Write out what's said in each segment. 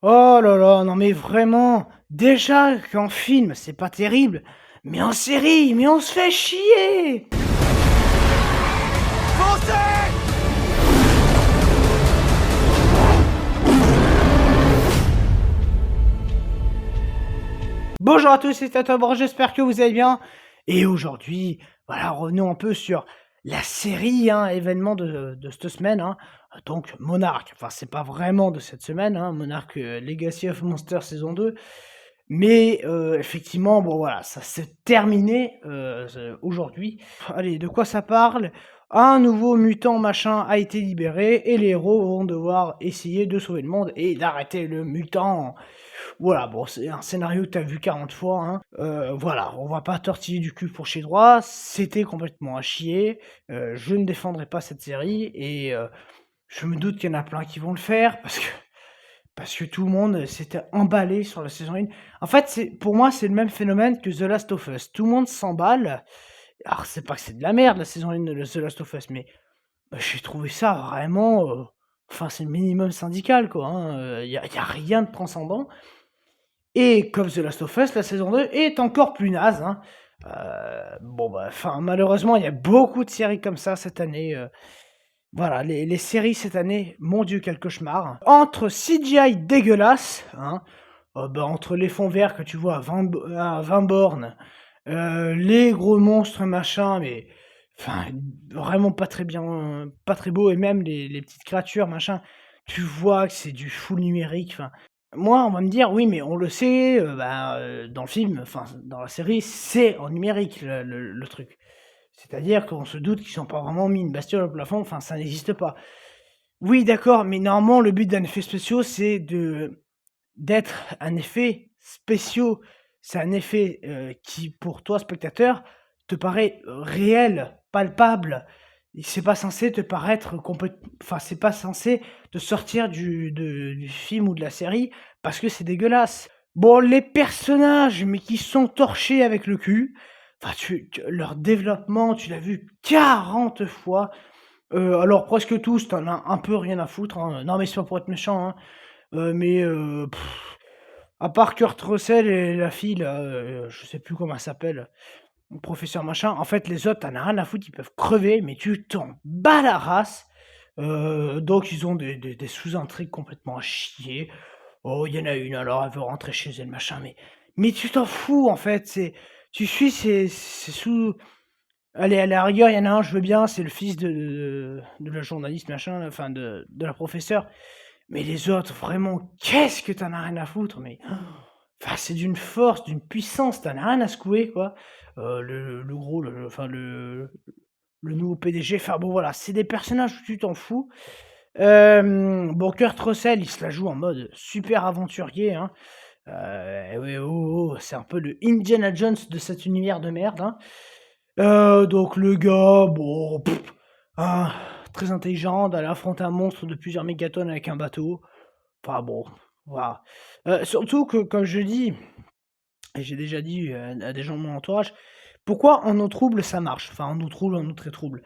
Oh là là, non mais vraiment, déjà qu'en film, c'est pas terrible, mais en série, mais on se fait chier! Bonjour à tous, c'est Tatobre, j'espère que vous allez bien. Et aujourd'hui, voilà, revenons un peu sur la série, hein, événement de cette semaine, hein. Donc Monarch, enfin c'est pas vraiment de cette semaine, hein, Monarch Legacy of Monsters saison 2. Mais effectivement, bon voilà, ça s'est terminé aujourd'hui. Allez, de quoi ça parle? Un nouveau mutant machin a été libéré et les héros vont devoir essayer de sauver le monde et d'arrêter le mutant. Voilà, bon, c'est un scénario que tu as vu 40 fois, hein. Voilà, on va pas tortiller du cul pour chez droit, c'était complètement à chier. Je ne défendrai pas cette série et je me doute qu'il y en a plein qui vont le faire parce que tout le monde s'était emballé sur la saison 1. En fait, pour moi, c'est le même phénomène que The Last of Us. Tout le monde s'emballe. Alors, c'est pas que c'est de la merde, la saison 1 de The Last of Us, mais j'ai trouvé ça vraiment, enfin, c'est le minimum syndical, quoi, hein. Y a rien de transcendant. Et comme The Last of Us, la saison 2 est encore plus naze, hein. Bon, bah, enfin, malheureusement, il y a beaucoup de séries comme ça cette année. Voilà, les séries cette année, mon Dieu, quel cauchemar. Entre CGI dégueulasse, hein, bah, entre les fonds verts que tu vois à 20 bornes, les gros monstres machin, mais enfin, vraiment pas très bien, pas très beau, et même les petites créatures machin, tu vois que c'est du full numérique. Enfin, moi, on va me dire, oui, mais on le sait, bah, dans le film, enfin, dans la série, c'est en numérique le truc. C'est-à-dire qu'on se doute qu'ils n'ont pas vraiment mis une bestiole au plafond, enfin ça n'existe pas. Oui d'accord, mais normalement le but d'un effet spéciaux c'est d'être un effet spéciaux. C'est un effet, qui pour toi spectateur te paraît, réel, palpable. Et c'est pas censé te paraître enfin c'est pas censé te sortir du film ou de la série parce que c'est dégueulasse. Bon, les personnages, mais qui sont torchés avec le cul. Enfin, leur développement, tu l'as vu 40 fois. Alors presque tous, tu en as un peu rien à foutre, hein. Non, mais c'est pas pour être méchant, hein. Mais à part Kurt Russell et la fille là, je sais plus comment elle s'appelle, professeur machin, en fait les autres, tu en as rien à foutre, ils peuvent crever, mais tu t'en bats la race. Donc ils ont des sous-intrigues complètement à chier. Oh, il y en a une, alors elle veut rentrer chez elle, machin, mais tu t'en fous en fait, tu suis ces sous. Allez, à la rigueur, il y en a un, je veux bien, c'est le fils de la journaliste, machin, enfin de la professeure. Mais les autres, vraiment, qu'est-ce que t'en as rien à foutre, mais enfin, c'est d'une force, d'une puissance, t'en as rien à secouer, quoi. Le gros, enfin le nouveau PDG, enfin bon voilà, c'est des personnages où tu t'en fous. Bon, Kurt Russell, il se la joue en mode super aventurier, hein. Ouais, oh, oh, c'est un peu le Indiana Jones de cet univers de merde, hein. Donc le gars, bon, hein, très intelligent, d'aller affronter un monstre de plusieurs mégatonnes avec un bateau. Enfin bon, voilà. Surtout que, comme je dis, et j'ai déjà dit à des gens de mon entourage, pourquoi en eau trouble ça marche? Enfin, en eau trouble, en eau très trouble.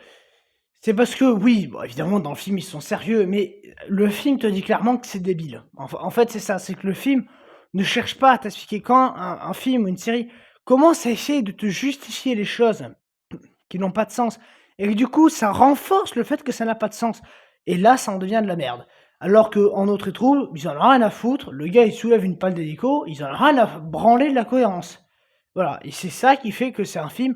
C'est parce que, oui, bon, évidemment, dans le film, ils sont sérieux, mais le film te dit clairement que c'est débile. En fait, c'est ça, c'est que le film ne cherche pas à t'expliquer quand un film ou une série commence à essayer de te justifier les choses qui n'ont pas de sens. Et du coup, ça renforce le fait que ça n'a pas de sens. Et là, ça en devient de la merde. Alors qu'en autre trou, ils en ont rien à foutre. Le gars, il soulève une palle d'hélico, ils en ont rien à branler de la cohérence. Voilà. Et c'est ça qui fait que c'est un film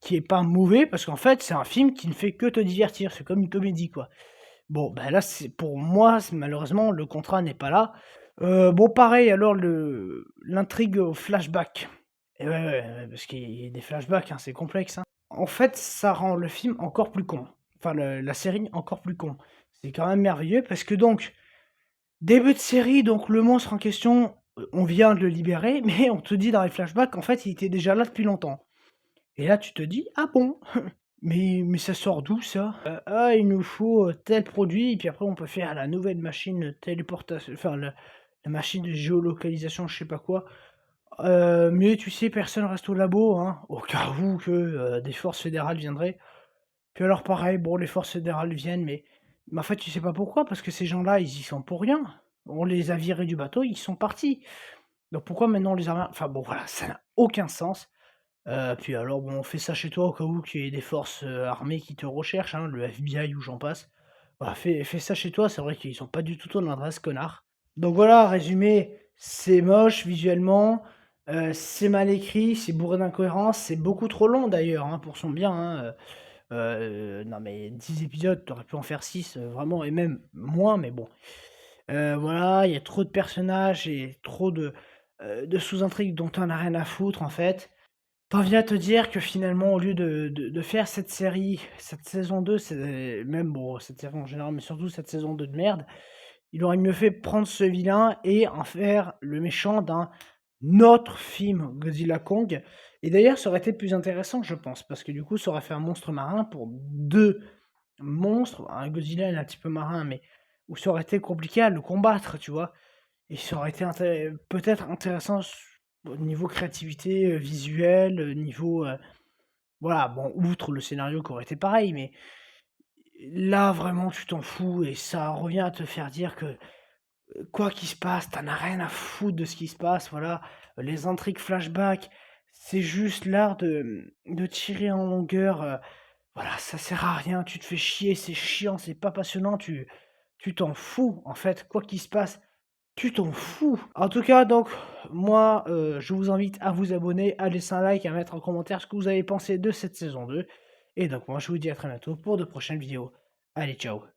qui est pas mauvais, parce qu'en fait, c'est un film qui ne fait que te divertir. C'est comme une comédie, quoi. Bon, ben là, pour moi, malheureusement, le contrat n'est pas là. Bon, pareil, alors, l'intrigue au flashback. Et ouais, ouais, ouais, parce qu'il y a des flashbacks, hein, c'est complexe, hein. En fait, ça rend le film encore plus con. Enfin, la série encore plus con. C'est quand même merveilleux parce que donc, début de série, donc le monstre en question, on vient de le libérer, mais on te dit dans les flashbacks qu'en fait, il était déjà là depuis longtemps. Et là, tu te dis, ah bon? Mais ça sort d'où ça? Ah, il nous faut tel produit, et puis après, on peut faire la nouvelle machine téléportation, enfin, la machine de géolocalisation, je sais pas quoi. Mais tu sais, personne reste au labo, hein, au cas où que des forces fédérales viendraient. Puis alors pareil, bon, les forces fédérales viennent, mais en fait, tu sais pas pourquoi, parce que ces gens-là, ils y sont pour rien. On les a virés du bateau, ils sont partis. Donc pourquoi maintenant on les a enfin bon voilà, ça n'a aucun sens. Puis alors bon, on fait ça chez toi au cas où qu'il y ait des forces, armées qui te recherchent, hein, le FBI ou j'en passe. Bah, fais ça chez toi, c'est vrai qu'ils ont pas du tout ton adresse, connard. Donc voilà, résumé, c'est moche visuellement, c'est mal écrit, c'est bourré d'incohérences, c'est beaucoup trop long d'ailleurs, hein, pour son bien, hein, non mais 10 épisodes, tu aurais pu en faire 6, vraiment et même moins, mais bon. Voilà, il y a trop de personnages et trop de sous-intrigues dont tu en as rien à foutre, en fait. Tu en viens à te dire que finalement, au lieu de faire cette série, cette saison 2, c'est même bon, cette série en général, mais surtout cette saison 2 de merde, il aurait mieux fait prendre ce vilain et en faire le méchant d'un autre film Godzilla Kong. Et d'ailleurs, ça aurait été plus intéressant, je pense, parce que du coup, ça aurait fait un monstre marin pour 2 monstres. Un Godzilla, il est un petit peu marin, mais où ça aurait été compliqué à le combattre, tu vois? Et ça aurait été peut-être intéressant au niveau créativité, visuelle, niveau, voilà, bon, outre le scénario qui aurait été pareil, mais là, vraiment, tu t'en fous et ça revient à te faire dire que, quoi qu'il se passe, tu en as rien à foutre de ce qui se passe, voilà. Les intrigues flashback, c'est juste l'art de tirer en longueur, voilà, ça sert à rien, tu te fais chier, c'est chiant, c'est pas passionnant, tu t'en fous, en fait, quoi qu'il se passe, tu t'en fous. En tout cas, donc, moi, je vous invite à vous abonner, à laisser un like, à mettre en commentaire ce que vous avez pensé de cette saison 2. Et donc moi, je vous dis à très bientôt pour de prochaines vidéos. Allez, ciao.